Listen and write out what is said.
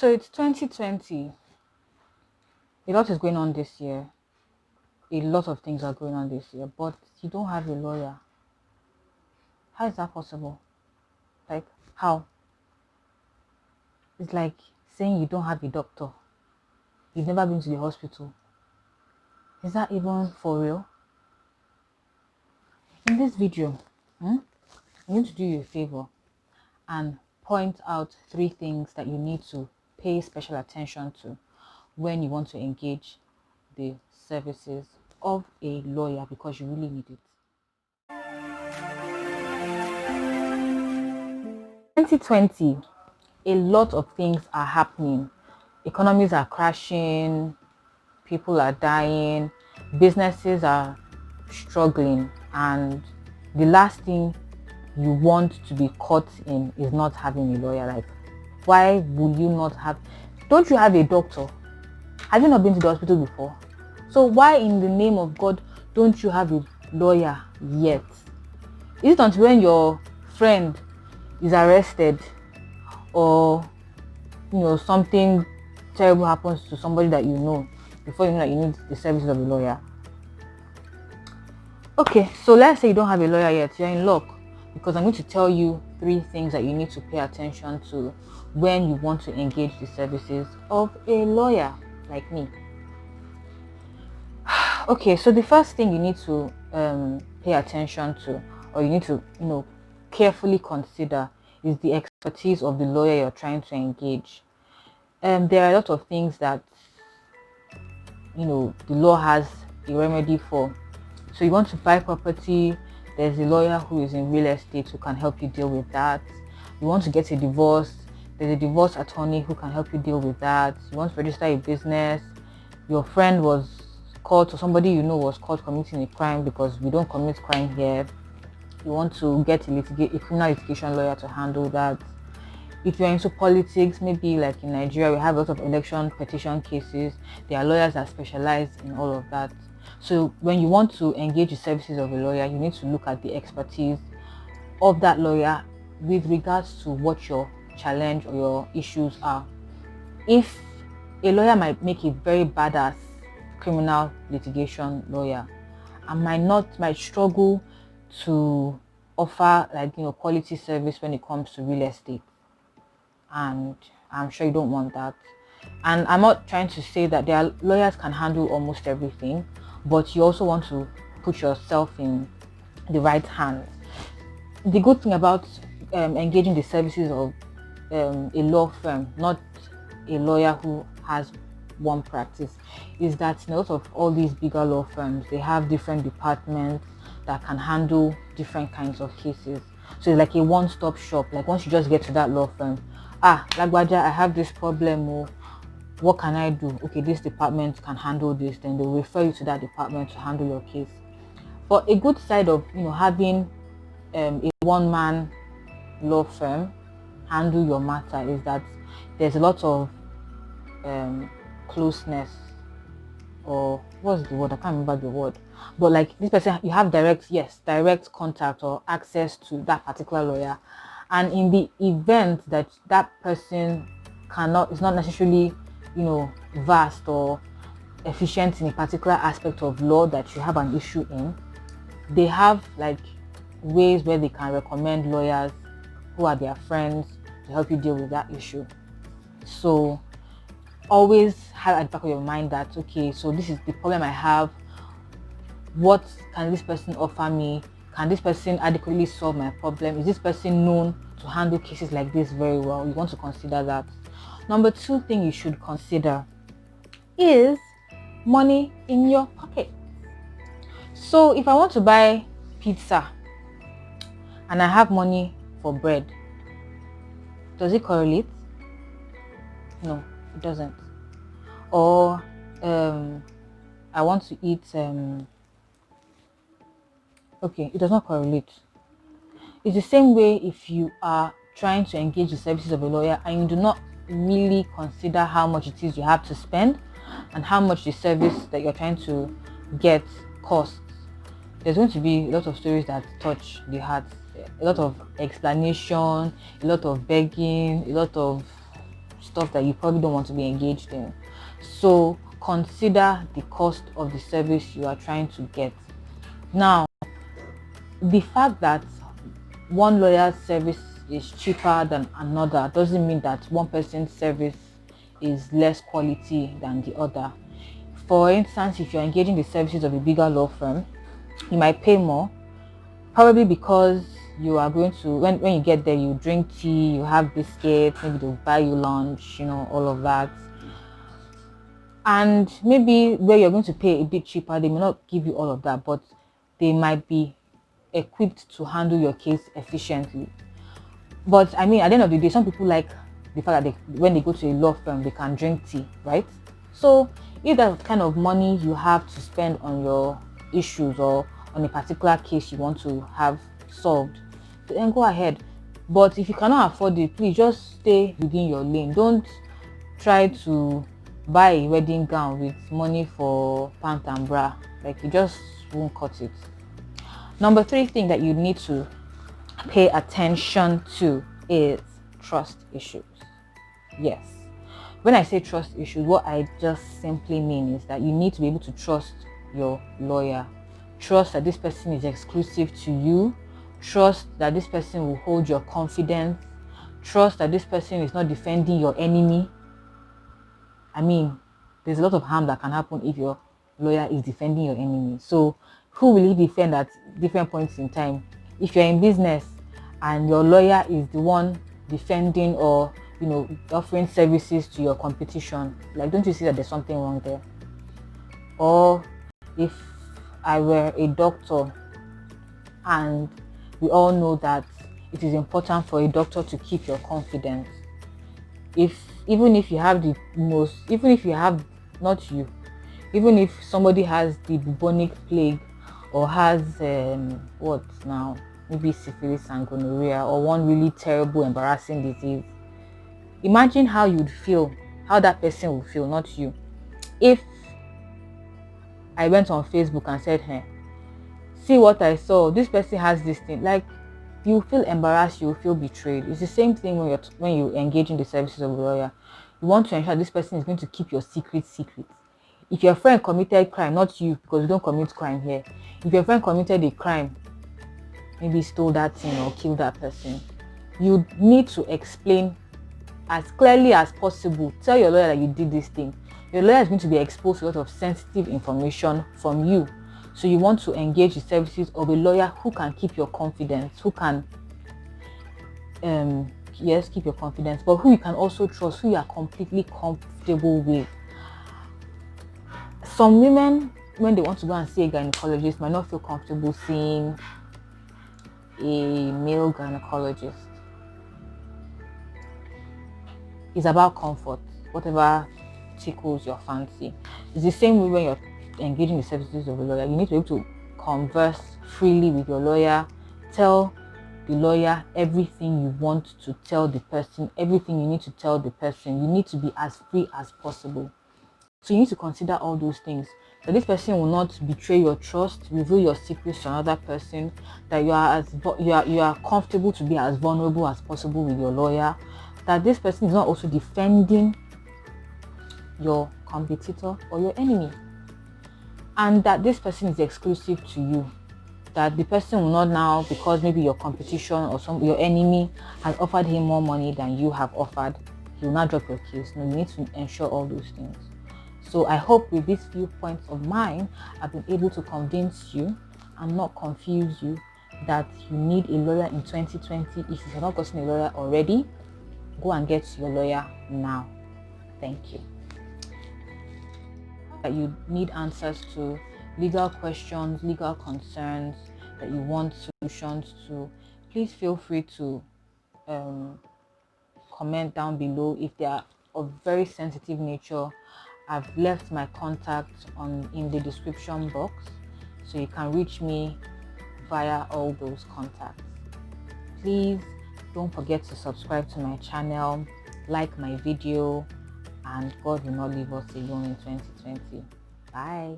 So it's 2020. A lot is going on this year. A lot of things are going on this year, but you don't have a lawyer. How is that possible? Like, how? It's like saying you don't have a doctor. You've never been to the hospital. Is that even for real? In this video, I'm going to do you a favor and point out 3 things that you need to pay special attention to when you want to engage the services of a lawyer, because you really need it. 2020, a lot of things are happening. Economies are crashing, people are dying, businesses are struggling, and the last thing you want to be caught in is not having a lawyer. Like, why would you not have? Don't you have a doctor? Have you not been to the hospital before? So why in the name of God don't you have a lawyer yet? Is it until when your friend is arrested, or something terrible happens to somebody that you know, before you know that you need the services of a lawyer? Okay, so let's say you don't have a lawyer yet. You're in luck, because I'm going to tell you 3 things that you need to pay attention to when you want to engage the services of a lawyer like me. Okay, so the first thing you need to pay attention to, or you need to carefully consider, is the expertise of the lawyer you're trying to engage. There are a lot of things that the law has a remedy for. So you want to buy property, there's a lawyer who is in real estate who can help you deal with that. You want to get a divorce, there's a divorce attorney who can help you deal with that. You want to register a business, your friend was caught, or somebody was caught committing a crime, because we don't commit crime here. You want to get a criminal litigation lawyer to handle that. If you're into politics, maybe like in Nigeria, we have a lot of election petition cases. There are lawyers that specialize in all of that. So when you want to engage the services of a lawyer, you need to look at the expertise of that lawyer with regards to what your challenge or your issues are. If a lawyer might make a very badass criminal litigation lawyer and might struggle to offer quality service when it comes to real estate, and I'm sure you don't want that. And I'm not trying to say that their lawyers can handle almost everything, but you also want to put yourself in the right hands. The good thing about engaging the services of a law firm, not a lawyer who has one practice, is that in a lot of all these bigger law firms, they have different departments that can handle different kinds of cases. So it's like a one-stop shop. Like, once you just get to that law firm, Lagwaja, I have this problem, what can I do? Okay, this department can handle this. Then they'll refer you to that department to handle your case. But a good side of having a one-man law firm handle your matter is that there's a lot of closeness, or what's the word? I can't remember the word. But like, this person, you have direct contact or access to that particular lawyer. And in the event that that person is not necessarily vast or efficient in a particular aspect of law that you have an issue in, they have like ways where they can recommend lawyers who are their friends to help you deal with that issue. So always have at the back of your mind that, okay, so this is the problem I have. What can this person offer me? Can this person adequately solve my problem? Is this person known to handle cases like this very well? You want to consider that. Number 2 thing you should consider is money in your pocket. So if I want to buy pizza and I have money for bread, does it correlate? No, it doesn't. Or I want to eat okay, it does not correlate. It's the same way if you are trying to engage the services of a lawyer and you do not really consider how much it is you have to spend and how much the service that you're trying to get costs. There's going to be a lot of stories that touch the heart, a lot of explanation, a lot of begging, a lot of stuff that you probably don't want to be engaged in. So consider the cost of the service you are trying to get. Now, the fact that one lawyer's service is cheaper than another doesn't mean that one person's service is less quality than the other. For instance, if you're engaging the services of a bigger law firm, you might pay more, probably because you are going to, when you get there, you drink tea, you have biscuits, maybe they'll buy you lunch, all of that. And maybe where you're going to pay a bit cheaper, they may not give you all of that, but they might be equipped to handle your case efficiently. But I mean, at the end of the day, some people like the fact that when they go to a law firm, they can drink tea, right? So if that's the kind of money you have to spend on your issues or on a particular case you want to have solved, then go ahead. But if you cannot afford it, please just stay within your lane. Don't try to buy a wedding gown with money for pant and bra. Like, you just won't cut it. Number 3 thing that you need to pay attention to is trust issues. Yes, when I say trust issues, what I just simply mean is that you need to be able to trust your lawyer. Trust that this person is exclusive to you. Trust that this person will hold your confidence. Trust that this person is not defending your enemy. I mean, there's a lot of harm that can happen if your lawyer is defending your enemy. So who will he defend at different points in time? If you're in business and your lawyer is the one defending or offering services to your competition, like, don't you see that there's something wrong there? Or if I were a doctor, and we all know that it is important for a doctor to keep your confidence. Even if somebody has the bubonic plague or has maybe syphilis and gonorrhea or one really terrible, embarrassing disease, imagine how you'd feel, how that person would feel, not you. If I went on Facebook and said, hey, see what I saw, this person has this thing, like, you feel embarrassed, you feel betrayed. It's the same thing when you engage in the services of a lawyer. You want to ensure this person is going to keep your secret. If your friend committed crime, not you, because you don't commit crime here. If your friend committed a crime, maybe stole that thing or killed that person, you need to explain as clearly as possible. Tell your lawyer that you did this thing. Your lawyer is going to be exposed to a lot of sensitive information from you. So you want to engage the services of a lawyer who can keep your confidence, who can, keep your confidence, but who you can also trust, who you are completely comfortable with. Some women, when they want to go and see a gynecologist, might not feel comfortable seeing a male gynecologist. It's about comfort, whatever tickles your fancy. It's the same way when you're engaging the services of a lawyer. You need to be able to converse freely with your lawyer. Tell the lawyer everything you want to tell the person, everything you need to tell the person. You need to be as free as possible. So you need to consider all those things. That this person will not betray your trust, reveal your secrets to another person. That you are comfortable to be as vulnerable as possible with your lawyer. That this person is not also defending your competitor or your enemy. And that this person is exclusive to you. That the person will not now, because maybe your competition or your enemy has offered him more money than you have offered, he will not drop your case. No, you need to ensure all those things. So I hope with these few points of mine, I've been able to convince you and not confuse you that you need a lawyer in 2020. If you have not gotten a lawyer already, go and get your lawyer now. Thank you. That you need answers to legal questions, legal concerns that you want solutions to, please feel free to comment down below. If they are of very sensitive nature, I've left my contact in the description box, so you can reach me via all those contacts. Please don't forget to subscribe to my channel, like my video, and God will not leave us alone in 2020. Bye.